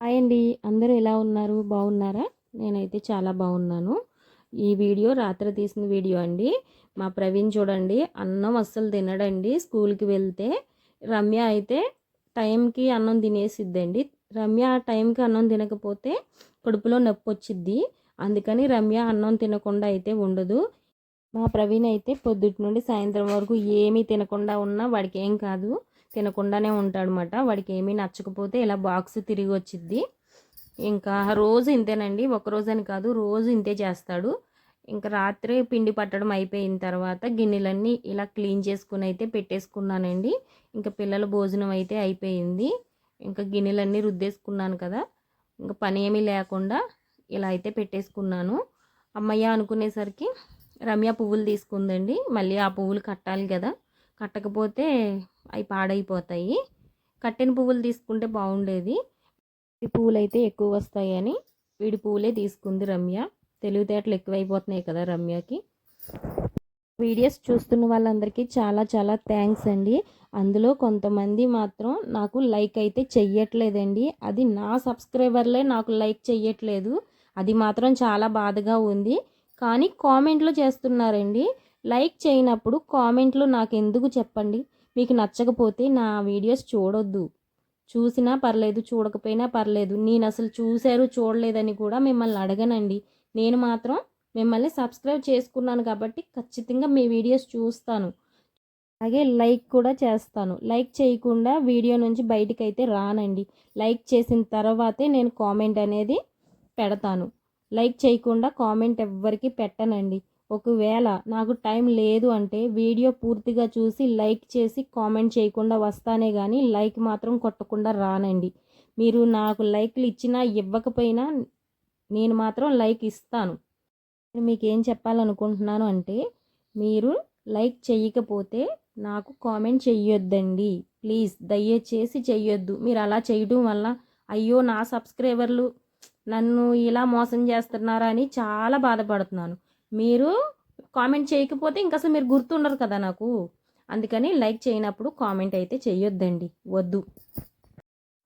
Hi అండి. అందరూ ఎలా ఉన్నారు? బాగున్నారా? నేనైతే చాలా బాగున్నాను. ఈ వీడియో రాత్రి తీసిన వీడియో అండి. మా ప్రవీణ్ చూడండి అన్నం అస్సలు తినడండి స్కూల్‌కి వెళ్తే. రమ్య అయితే టైంకి అన్నం తినేసిద్దండి. రమ్య టైంకి అన్నం తినకపోతే కడుపులో నొప్పొచ్చిద్ది. అందుకని రమ్య అన్నం తినకుండా అయితే ఉండదు. మా ప్రవీణ్ అయితే పొద్దుటి నుండి సాయంత్రం వరకు ఏమీ తినకుండా ఉన్నా వాడికి ఏం కాదు. తినకుండానే ఉంటాడనమాట. వాడికి ఏమీ నచ్చకపోతే ఇలా బాక్స్ తిరిగి వచ్చిద్ది. ఇంకా రోజు ఇంతేనండి. ఒకరోజని కాదు, రోజు ఇంతే చేస్తాడు. ఇంకా రాత్రి పిండి పట్టడం అయిపోయిన తర్వాత గిన్నెలన్నీ ఇలా క్లీన్ చేసుకుని అయితే పెట్టేసుకున్నానండి. ఇంకా పిల్లల భోజనం అయితే అయిపోయింది. ఇంకా గిన్నెలన్నీ రుద్దేసుకున్నాను కదా, ఇంకా పని ఏమీ లేకుండా ఇలా అయితే పెట్టేసుకున్నాను. అమ్మయ్య అనుకునేసరికి రమ్య పువ్వులు తీసుకుందండి. మళ్ళీ ఆ పువ్వులు కట్టాలి కదా, కట్టకపోతే అవి పాడైపోతాయి. కట్టిన పువ్వులు తీసుకుంటే బాగుండేది. ఈ పువ్వులు అయితే ఎక్కువ వస్తాయని వీడి పువ్వులే తీసుకుంది రమ్య. తెలివితేటలు ఎక్కువైపోతున్నాయి కదా రమ్యకి. వీడియోస్ చూస్తున్న వాళ్ళందరికీ చాలా చాలా థ్యాంక్స్ అండి. అందులో కొంతమంది మాత్రం నాకు లైక్ అయితే చెయ్యట్లేదండి. అది నా సబ్స్క్రైబర్లే నాకు లైక్ చెయ్యట్లేదు. అది మాత్రం చాలా బాధగా ఉంది. కానీ కామెంట్లు చేస్తున్నారండి. లైక్ చేయనప్పుడు కామెంట్లు నాకు ఎందుకు చెప్పండి? మీకు నచ్చకపోతే నా వీడియోస్ చూడొద్దు. చూసినా పర్లేదు, చూడకపోయినా పర్లేదు. నేను అసలు చూశారు చూడలేదని కూడా మిమ్మల్ని అడగనండి. నేను మాత్రం మిమ్మల్ని సబ్స్క్రైబ్ చేసుకున్నాను కాబట్టి ఖచ్చితంగా మీ వీడియోస్ చూస్తాను. అలాగే లైక్ కూడా చేస్తాను. లైక్ చేయకుండా వీడియో నుంచి బయటికైతే రానండి. లైక్ చేసిన తర్వాతే నేను కామెంట్ అనేది పెడతాను. లైక్ చేయకుండా కామెంట్ ఎవ్వరికి పెట్టనండి. ఒకవేళ నాకు టైం లేదు అంటే వీడియో పూర్తిగా చూసి లైక్ చేసి కామెంట్ చేయకుండా వస్తానే కానీ లైక్ మాత్రం కొట్టకుండా రానండి. మీరు నాకు లైక్లు ఇచ్చినా ఇవ్వకపోయినా నేను మాత్రం లైక్ ఇస్తాను. మీకు ఏం చెప్పాలనుకుంటున్నాను అంటే, మీరు లైక్ చెయ్యకపోతే నాకు కామెంట్ చెయ్యొద్దండి. ప్లీజ్ దయచేసి చెయ్యొద్దు. మీరు అలా చేయడం వల్ల అయ్యో నా సబ్స్క్రైబర్లు నన్ను ఇలా మోసం చేస్తున్నారా అని చాలా బాధపడుతున్నాను. మీరు కామెంట్ చేయకపోతే ఇంక అసలు మీరు గుర్తుండరు కదా నాకు. అందుకని లైక్ చేయనప్పుడు కామెంట్ అయితే చెయ్యొద్దండి, వద్దు.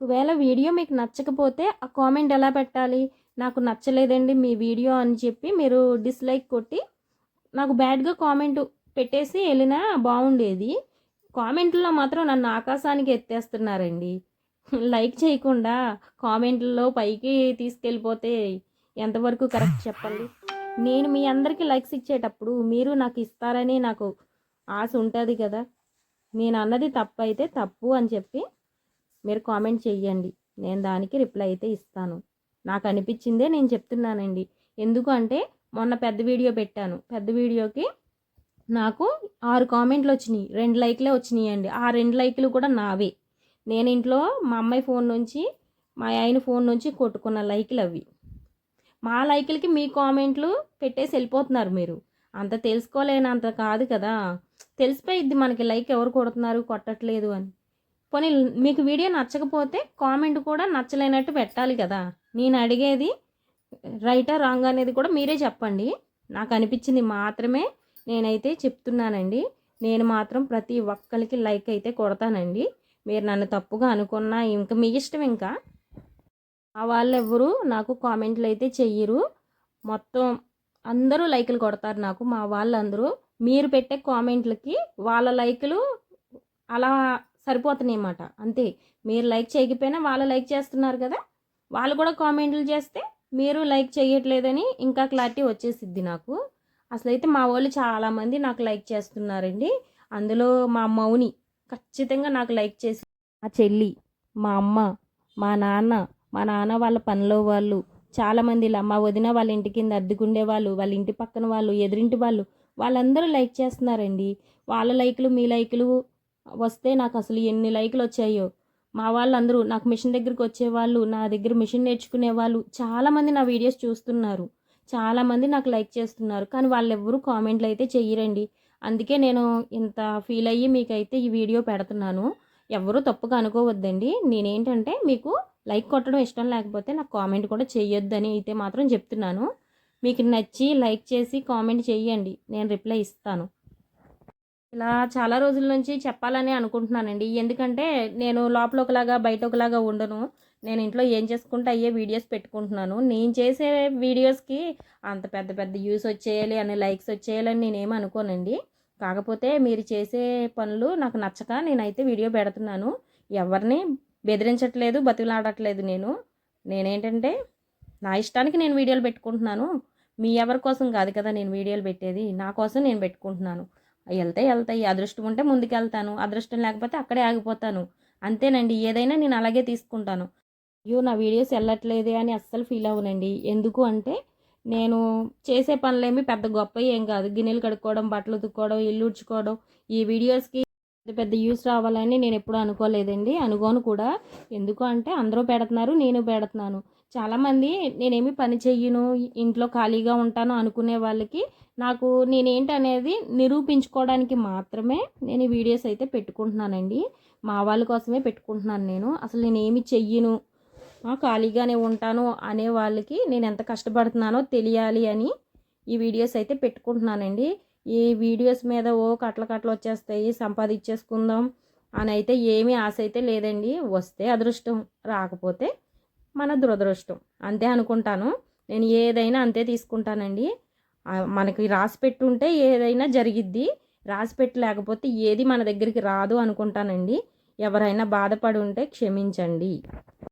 ఒకవేళ వీడియో మీకు నచ్చకపోతే ఆ కామెంట్ ఎలా పెట్టాలి? నాకు నచ్చలేదండి మీ వీడియో అని చెప్పి మీరు డిస్లైక్ కొట్టి నాకు బ్యాడ్గా కామెంట్ పెట్టేసి వెళ్ళినా బాగుండేది. కామెంట్లో మాత్రం నన్ను ఆకాశానికి ఎత్తేస్తున్నారండి. లైక్ చేయకుండా కామెంట్లో పైకి తీసుకెళ్ళిపోతే ఎంతవరకు కరెక్ట్ చెప్పండి? నేను మీ అందరికీ లైక్స్ ఇచ్చేటప్పుడు మీరు నాకు ఇస్తారని నాకు ఆశ ఉంటుంది కదా. నేను అన్నది తప్పు అయితే తప్పు అని చెప్పి మీరు కామెంట్ చెయ్యండి. నేను దానికి రిప్లై అయితే ఇస్తాను. నాకు అనిపించిందే నేను చెప్తున్నానండి. ఎందుకు అంటే మొన్న పెద్ద వీడియో పెట్టాను. పెద్ద వీడియోకి నాకు 6 కామెంట్లు వచ్చినాయి, 2 లైక్లే వచ్చినాయండి. ఆ 2 లైక్లు కూడా నావే. నేను ఇంట్లో మా అమ్మాయి ఫోన్ నుంచి, మా ఆయన ఫోన్ నుంచి కొట్టుకున్న లైక్లు అవి. మా లైక్లకి మీ కామెంట్లు పెట్టేసి వెళ్ళిపోతున్నారు మీరు. అంత తెలుసుకోలేనంత కాదు కదా. తెలిసిపోయిద్ది మనకి లైక్ ఎవరు కొడుతున్నారు కొట్టట్లేదు అని. పోనీ మీకు వీడియో నచ్చకపోతే కామెంట్ కూడా నచ్చలేనట్టు పెట్టాలి కదా. నేను అడిగేది రైటా రాంగ్ అనేది కూడా మీరే చెప్పండి. నాకు అనిపించింది మాత్రమే నేనైతే చెప్తున్నానండి. నేను మాత్రం ప్రతి ఒక్కరికి లైక్ అయితే కొడతానండి. మీరు నన్ను తప్పుగా అనుకున్నా ఇంకా మీ ఇష్టం. ఇంకా ఆ వాళ్ళెవ్వరూ నాకు కామెంట్లు అయితే చెయ్యరు. మొత్తం అందరూ లైకులు కొడతారు నాకు. మా వాళ్ళందరూ మీరు పెట్టే కామెంట్లకి వాళ్ళ లైకులు అలా సరిపోతున్నాయి అన్నమాట. అంతే. మీరు లైక్ చేయకపోయినా వాళ్ళు లైక్ చేస్తున్నారు కదా, వాళ్ళు కూడా కామెంట్లు చేస్తే మీరు లైక్ చేయట్లేదని ఇంకా క్లారిటీ వచ్చేసిద్ది నాకు. అసలైతే మా వాళ్ళు చాలామంది నాకు లైక్ చేస్తున్నారండి. అందులో మా మౌని ఖచ్చితంగా నాకు లైక్ చేసి, మా చెల్లి, మా అమ్మ, మా నాన్న, మా నాన్న వాళ్ళ పనిలో వాళ్ళు చాలామంది, ఇలా మా వదిన వాళ్ళ ఇంటి కింద అద్దెకుండే వాళ్ళు, వాళ్ళ ఇంటి పక్కన వాళ్ళు, ఎదురింటి వాళ్ళు, వాళ్ళందరూ లైక్ చేస్తున్నారండి. వాళ్ళ లైకులు మీ లైకులు వస్తే నాకు అసలు ఎన్ని లైకులు వచ్చాయో. మా వాళ్ళందరూ నాకు మిషన్ దగ్గరికి వచ్చేవాళ్ళు, నా దగ్గర మిషన్ నేర్చుకునే వాళ్ళు చాలామంది నా వీడియోస్ చూస్తున్నారు. చాలామంది నాకు లైక్ చేస్తున్నారు. కానీ వాళ్ళెవ్వరూ కామెంట్లు అయితే చెయ్యరండి. అందుకే నేను ఇంత ఫీల్ అయ్యి మీకైతే ఈ వీడియో పెడుతున్నాను. ఎవరూ తప్పుగా అనుకోవద్దండి. నేనేంటంటే మీకు లైక్ కొట్టడం ఇష్టం లేకపోతే నాకు కామెంట్ కూడా చెయ్యొద్దని అయితే మాత్రం చెప్తున్నాను. మీకు నచ్చి లైక్ చేసి కామెంట్ చెయ్యండి, నేను రిప్లై ఇస్తాను. ఇలా చాలా రోజుల నుంచి చెప్పాలని అనుకుంటున్నానండి. ఎందుకంటే నేను లోపల ఒకలాగా బయట ఒకలాగా ఉండను. నేను ఇంట్లో ఏం చేసుకుంటే అయ్యే వీడియోస్ పెట్టుకుంటున్నాను. నేను చేసే వీడియోస్కి అంత పెద్ద పెద్ద వ్యూస్ వచ్చేయాలి అని, లైక్స్ వచ్చేయాలని నేనేమి అనుకోనండి. కాకపోతే మీరు చేసే పనులు నాకు నచ్చక నేనైతే వీడియో పెడుతున్నాను. ఎవరిని బెదిరించట్లేదు, బతిలాడట్లేదు నేనేంటంటే నా ఇష్టానికి నేను వీడియోలు పెట్టుకుంటున్నాను. మీ ఎవరి కోసం కాదు కదా నేను వీడియోలు పెట్టేది, నా కోసం నేను పెట్టుకుంటున్నాను. వెళ్తాయి, అదృష్టం ఉంటే ముందుకెళ్తాను, అదృష్టం లేకపోతే అక్కడే ఆగిపోతాను. అంతేనండి, ఏదైనా నేను అలాగే తీసుకుంటాను. అయ్యో నా వీడియోస్ వెళ్ళట్లేదే అని అస్సలు ఫీల్ అవ్వనండి. ఎందుకు అంటే నేను చేసే పనులేమి పెద్ద గొప్ప ఏం కాదు. గిన్నెలు కడుక్కోవడం, బట్టలు ఉతుక్కోవడం, ఇల్లు ఉడ్చుకోవడం, ఈ వీడియోస్కి పెద్ద పెద్ద యూస్ రావాలని నేను ఎప్పుడూ అనుకోలేదండి, అనుకోను కూడా. ఎందుకు అంటే అందరూ పెడుతున్నారు, నేను పెడుతున్నాను. చాలామంది నేనేమి పని చెయ్యను, ఇంట్లో ఖాళీగా ఉంటాను అనుకునే వాళ్ళకి నాకు నేనేంటి అనేది నిరూపించుకోవడానికి మాత్రమే నేను ఈ వీడియోస్ అయితే పెట్టుకుంటున్నానండి. మా వాళ్ళ కోసమే పెట్టుకుంటున్నాను. నేను అసలు నేనేమి చెయ్యను, ఖాళీగానే ఉంటాను అనే వాళ్ళకి నేను ఎంత కష్టపడుతున్నానో తెలియాలి అని ఈ వీడియోస్ అయితే పెట్టుకుంటున్నానండి. ఈ వీడియోస్ మీద కట్ల కట్టలు వచ్చేస్తాయి, సంపాదించేసుకుందాం అని అయితే ఏమీ ఆశ అయితే లేదండి. వస్తే అదృష్టం, రాకపోతే మన దురదృష్టం, అంతే అనుకుంటాను. నేను ఏదైనా అంతే తీసుకుంటానండి. మనకి రాసి పెట్టుంటే ఏదైనా జరిగిద్ది, రాసి పెట్టి లేకపోతే ఏది మన దగ్గరికి రాదు అనుకుంటానండి. ఎవరైనా బాధపడి ఉంటే క్షమించండి.